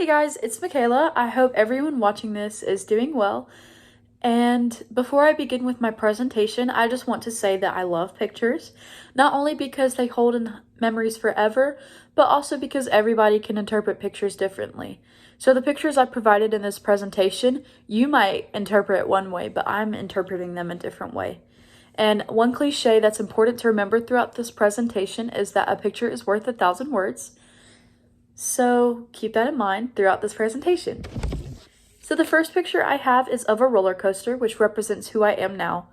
Hey guys, it's Michaela. I hope everyone watching this is doing well. And before I begin with my presentation, I just want to say that I love pictures, not only because they hold in memories forever, but also because everybody can interpret pictures differently. So the pictures I provided in this presentation, you might interpret one way, but I'm interpreting them a different way. And one cliche that's important to remember throughout this presentation is that a picture is worth 1,000 words. So keep that in mind throughout this presentation. So the first picture I have is of a roller coaster, which represents who I am now.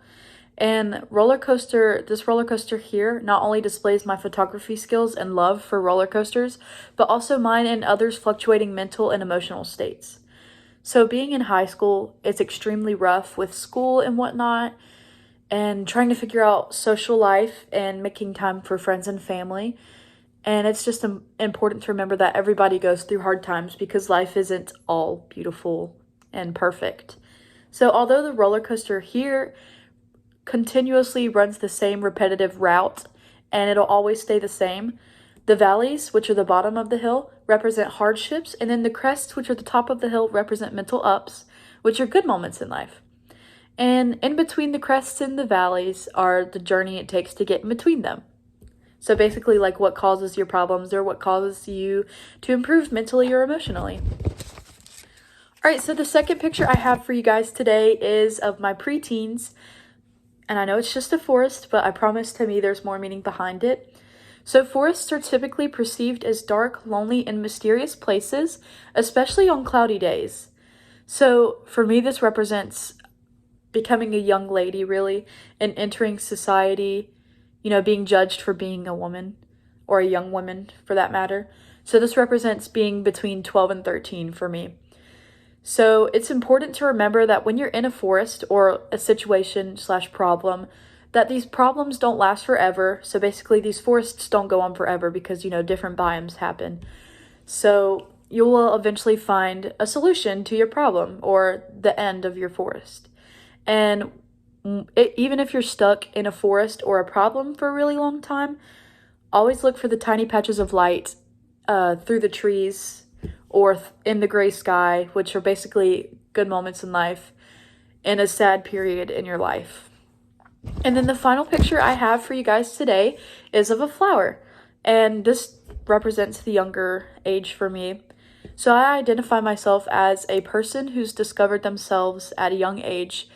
And this roller coaster here not only displays my photography skills and love for roller coasters, but also mine and others' fluctuating mental and emotional states. So being in high school, it's extremely rough with school and whatnot, and trying to figure out social life and making time for friends and family. And it's just important to remember that everybody goes through hard times because life isn't all beautiful and perfect. So although the roller coaster here continuously runs the same repetitive route and it'll always stay the same, the valleys, which are the bottom of the hill, represent hardships, and then the crests, which are the top of the hill, represent mental ups, which are good moments in life. And in between the crests and the valleys are the journey it takes to get in between them. So basically like what causes your problems or what causes you to improve mentally or emotionally. All right, so the second picture I have for you guys today is of my preteens. And I know it's just a forest, but I promise to me there's more meaning behind it. So forests are typically perceived as dark, lonely, and mysterious places, especially on cloudy days. So for me, this represents becoming a young lady, really, and entering society, being judged for being a woman, or a young woman for that matter. So this represents being between 12 and 13 for me. So it's important to remember that when you're in a forest or a situation/problem, that these problems don't last forever. So basically these forests don't go on forever because, different biomes happen. So you will eventually find a solution to your problem or the end of your forest. And even if you're stuck in a forest or a problem for a really long time, always look for the tiny patches of light through the trees or in the gray sky, which are basically good moments in life in a sad period in your life. And then the final picture I have for you guys today is of a flower. And this represents the younger age for me. So I identify myself as a person who's discovered themselves at a young age.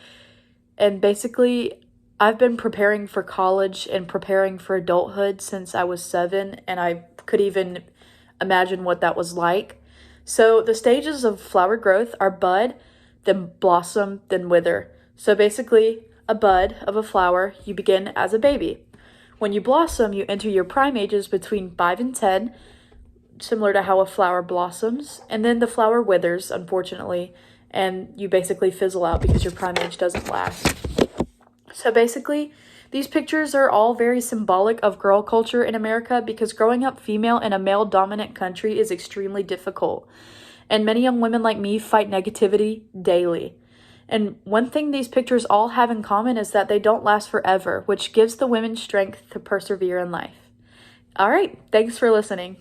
And basically, I've been preparing for college and preparing for adulthood since I was 7, and I could even imagine what that was like. So the stages of flower growth are bud, then blossom, then wither. So basically, a bud of a flower, you begin as a baby. When you blossom, you enter your prime ages between 5 and 10, similar to how a flower blossoms, and then the flower withers, unfortunately, and you basically fizzle out because your prime age doesn't last. So basically, these pictures are all very symbolic of girl culture in America because growing up female in a male-dominant country is extremely difficult. And many young women like me fight negativity daily. And one thing these pictures all have in common is that they don't last forever, which gives the women strength to persevere in life. All right, thanks for listening.